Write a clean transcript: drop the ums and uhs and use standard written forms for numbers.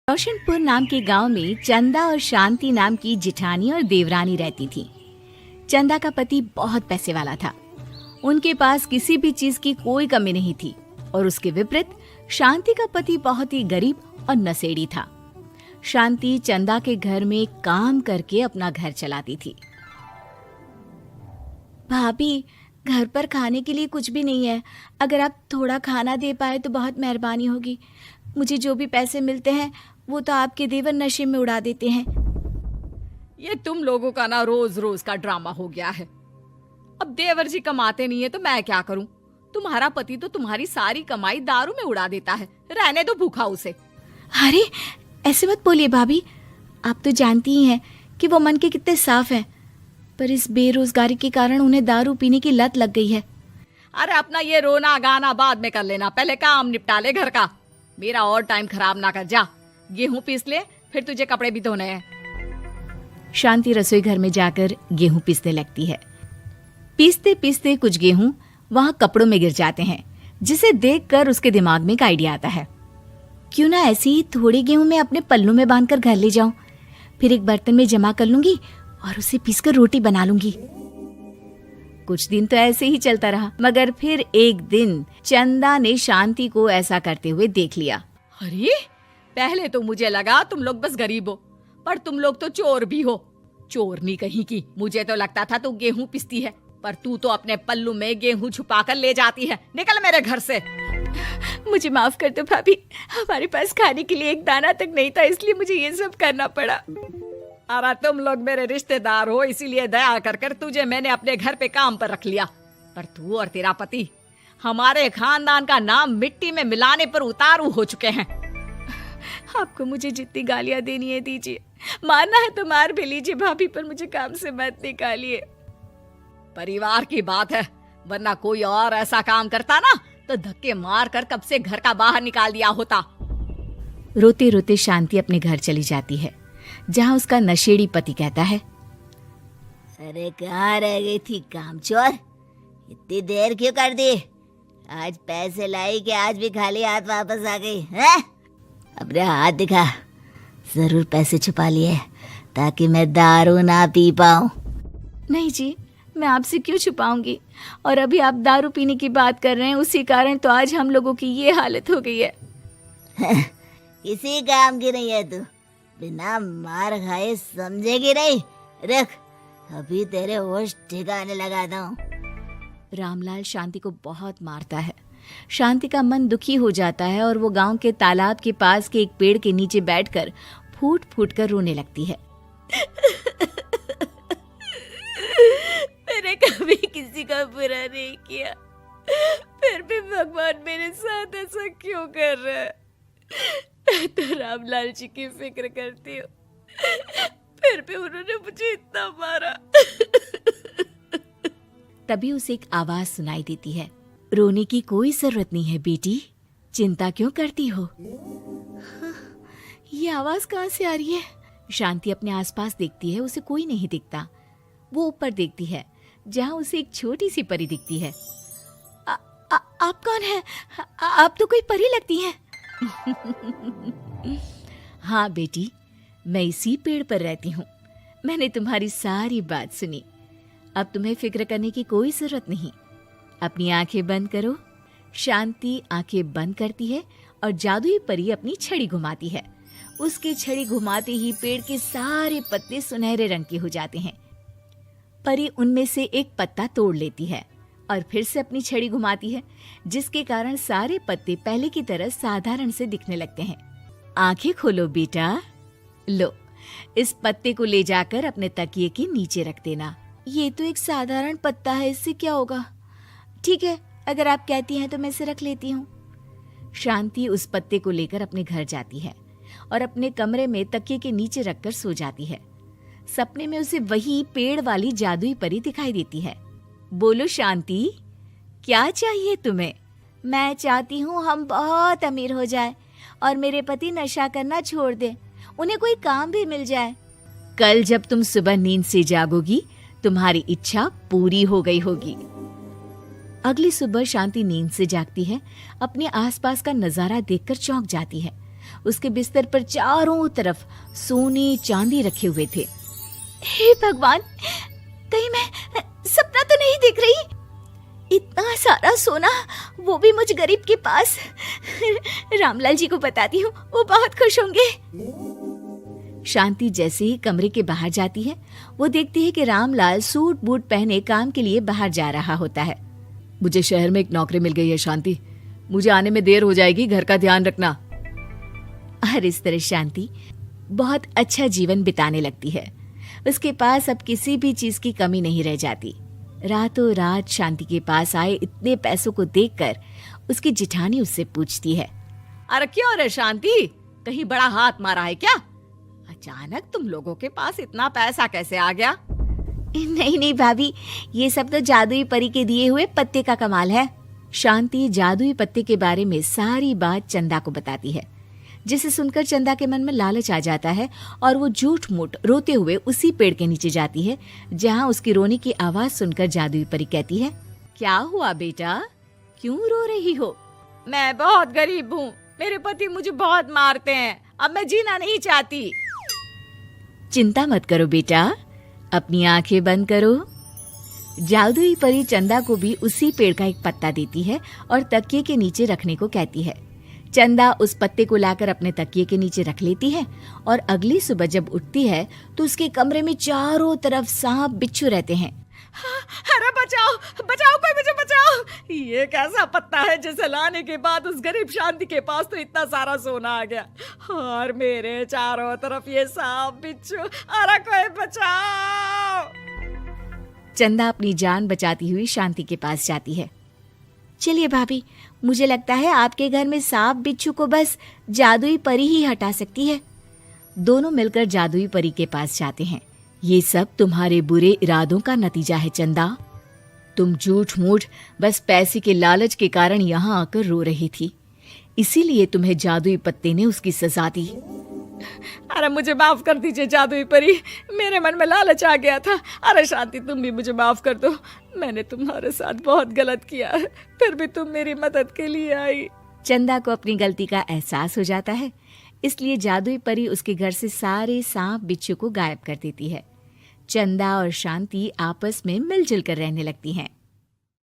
रोशनपुर नाम के गांव में चंदा और शांति नाम की जिठानी और देवरानी रहती थी। चंदा का पति बहुत पैसे वाला था। उनके पास किसी भी चीज की कोई कमी नहीं थी और उसके विपरीत शांति का पति बहुत ही गरीब और नशेड़ी था। शांति चंदा के घर में काम करके अपना घर चलाती थी। भाभी, घर पर खाने के लिए कुछ भी नहीं है। अगर आप थोड़ा खाना दे पाए तो बहुत मेहरबानी होगी। मुझे जो भी पैसे मिलते हैं वो तो आपके देवर नशे में उड़ा देते हैं। ये तुम लोगों का ना रोज रोज का ड्रामा हो गया है। अब देवर जी कमाते नहीं है तो मैं क्या करूं? तुम्हारा पति तो तुम्हारी सारी कमाई दारू में उड़ा देता है। रहने दो भूखा उसे। अरे ऐसे मत बोलिए भाभी, आप तो जानती ही हैं कि वो मन के कितने साफ हैं, पर इस बेरोजगारी के कारण उन्हें दारू पीने की लत लग गई है। अरे अपना ये रोना गाना बाद में कर लेना, पहले काम निपटा ले घर का। मेरा और टाइम खराब ना कर। जा गेहूं पीस ले, फिर तुझे कपड़े भी धोने हैं। शांति रसोई घर में जाकर गेहूं पीसने लगती है। पीसते पीसते कुछ गेहूं वहां कपड़ों में गिर जाते हैं, जिसे देखकर उसके दिमाग में एक आइडिया आता है। क्यों ना ऐसे ही थोड़े गेहूं मैं अपने पल्लू में बांधकर घर ले जाऊं, फिर एक बर्तन में जमा कर लूंगी और उसे पीसकर रोटी बना लूंगी। कुछ दिन तो ऐसे ही चलता रहा, मगर फिर एक दिन चंदा ने शांति को ऐसा करते हुए देख लिया। अरे पहले तो मुझे लगा तुम लोग बस गरीब हो, पर तुम लोग तो चोर भी हो। चोरनी कहीं की। मुझे तो लगता था तू गेहूं पिसती है, पर तू तो अपने पल्लू में गेहूं छुपाकर ले जाती है। निकल मेरे घर से। मुझे माफ कर दो भाभी, हमारे पास खाने के लिए एक दाना तक नहीं था, इसलिए मुझे ये सब करना पड़ा। अरे तुम लोग मेरे रिश्तेदार हो, इसीलिए दया कर कर तुझे मैंने अपने घर पे काम पर रख लिया, पर तू और तेरा पति हमारे खानदान का नाम मिट्टी में मिलाने पर उतारू हो चुके हैं। आपको मुझे जितनी गालियां देनी है दीजिए, मारना है तो मार भी लीजिए भाभी, पर मुझे काम से मत निकालिए। परिवार की बात है, वरना कोई और ऐसा काम करता ना तो धक्के मार कर कब से घर का बाहर निकाल दिया होता। रोते रोते शांति अपने घर चली जाती है, जहाँ उसका नशेड़ी पति कहता है, अरे कहाँ रह गई थी कामचोर? इतनी देर क्यों कर दी? आज पैसे लाई कि आज भी खाली हाथ वापस आ गई है? अपने हाथ दिखा। जरूर पैसे छुपा लिए ताकि मैं दारू ना पी पाऊं। नहीं जी, मैं आपसे क्यों छुपाऊंगी, और अभी आप दारू पीने की बात कर रहे हैं, उसी कारण तो आज हम लोगों की ये हालत हो गई है। किसी काम की नहीं है तू, बिना मार खाए समझेगी नहीं। रख, अभी तेरे होश ठिकाने लगाता हूँ। रामलाल शांति को बहुत मारता है। शांति का मन दुखी हो जाता है और वो गांव के तालाब के पास के एक पेड़ के नीचे बैठकर फूट फूट कर रोने लगती है। मैंने कभी किसी का बुरा नहीं किया, फिर भी भगवान मेरे साथ ऐसा क्यों कर रहा है? मैं तो रामलाल जी की फिक्र करती हूँ, फिर भी उन्होंने मुझे इतना मारा। तभी उसे एक आवाज सुनाई देती है, रोने की कोई जरूरत नहीं है बेटी, चिंता क्यों करती हो? ये आवाज कहाँ से आ रही है? शांति अपने आसपास देखती है, उसे कोई नहीं दिखता। वो ऊपर देखती है, जहाँ उसे एक छोटी सी परी दिखती है। आप कौन है? आप तो कोई परी लगती हैं। हाँ बेटी, मैं इसी पेड़ पर रहती हूँ। मैंने तुम्हारी सारी बात सुनी, अब तुम्हें फिक्र करने की कोई जरूरत नहीं। अपनी आंखें बंद करो। शांति आंखें बंद करती है और जादुई परी अपनी छड़ी घुमाती है। उसकी छड़ी घुमाते ही पेड़ के सारे पत्ते सुनहरे रंग के हो जाते हैं। परी उनमें से एक पत्ता तोड़ लेती है और फिर से अपनी छड़ी घुमाती है, जिसके कारण सारे पत्ते पहले की तरह साधारण से दिखने लगते हैं। आंखें खोलो बेटा। लो, इस पत्ते को ले जाकर अपने तकिए के नीचे रख देना। ये तो एक साधारण पत्ता है, इससे क्या होगा? ठीक है, अगर आप कहती हैं तो मैं इसे रख लेती हूँ। शांति उस पत्ते को लेकर अपने घर जाती है और अपने कमरे में तकिए के नीचे रखकर सो जाती है। सपने में उसे वही पेड़ वाली जादुई परी दिखाई देती है। बोलो शांति, क्या चाहिए तुम्हें? मैं चाहती हूँ हम बहुत अमीर हो जाए और मेरे पति नशा करना छोड़ दे, उन्हें कोई काम भी मिल जाए। कल जब तुम सुबह नींद से जागोगी, तुम्हारी इच्छा पूरी हो गई होगी। अगली सुबह शांति नींद से जागती है, अपने आसपास का नजारा देखकर चौंक जाती है। उसके बिस्तर पर चारों तरफ सोने चांदी रखे हुए थे। हे भगवान, कहीं मैं सपना तो नहीं देख रही? इतना सारा सोना, वो भी मुझ गरीब के पास। रामलाल जी को बताती हूँ, वो बहुत खुश होंगे। शांति जैसे ही कमरे के बाहर जाती है, वो देखती है कि रामलाल सूट बूट पहने काम के लिए बाहर जा रहा होता है। मुझे शहर में एक नौकरी मिल गई है शांति, मुझे आने में देर हो जाएगी, घर का ध्यान रखना। और इस तरह शांति बहुत अच्छा जीवन बिताने लगती है। उसके पास अब किसी भी चीज की कमी नहीं रह जाती। रातों रात शांति के पास आए इतने पैसों को देखकर उसकी जिठानी उससे पूछती है, अरे क्यों रे शांति, कहीं बड़ा हाथ मारा है क्या? अचानक तुम लोगों के पास इतना पैसा कैसे आ गया? नहीं नहीं भाभी, ये सब तो जादुई परी के दिए हुए पत्ते का कमाल है। शांति जादुई पत्ते के बारे में सारी बात चंदा को बताती है, जिसे सुनकर चंदा के मन में लालच आ जाता है और वो झूठ मूठ रोते हुए उसी पेड़ के नीचे जाती है जहाँ उसकी रोने की आवाज सुनकर जादुई परी कहती है, क्या हुआ बेटा, क्यों रो रही हो? मैं बहुत गरीब हूँ, मेरे पति मुझे बहुत मारते हैं, अब मैं जीना नहीं चाहती। चिंता मत करो बेटा, अपनी आंखें बंद करो। जादुई परी चंदा को भी उसी पेड़ का एक पत्ता देती है और तकिए के नीचे रखने को कहती है। चंदा उस पत्ते को लाकर अपने तकिए के नीचे रख लेती है और अगली सुबह जब उठती है तो उसके कमरे में चारों तरफ सांप बिच्छू रहते हैं। अरे बचाओ बचाओ, कोई मुझे बचाओ, ये कैसा पत्ता है जिसे लाने के बाद उस गरीब शांति के पास तो इतना सारा सोना आ गया और मेरे चारों तरफ ये सांप बिच्छू, अरे कोई बचाओ। चंदा अपनी जान बचाती हुई शांति के पास जाती है। चलिए भाभी, मुझे लगता है आपके घर में सांप बिच्छू को बस जादुई परी ही हटा सकती है। दोनों मिलकर जादुई परी के पास जाते हैं। ये सब तुम्हारे बुरे इरादों का नतीजा है चंदा। तुम झूठ मूठ बस पैसे के लालच के कारण यहाँ आकर रो रही थी, इसीलिए तुम्हें जादुई पत्ते ने उसकी सजा दी। अरे मुझे माफ कर दीजिए जादुई परी, मेरे मन में लालच आ गया था। अरे शांति, तुम भी मुझे माफ कर दो, मैंने तुम्हारे साथ बहुत गलत किया है, फिर भी तुम मेरी मदद के लिए आई। चंदा को अपनी गलती का एहसास हो जाता है, इसलिए जादुई परी उसके घर से सारे सांप बिच्छू को गायब कर देती है। चंदा और शांति आपस में मिलजुल कर रहने लगती हैं।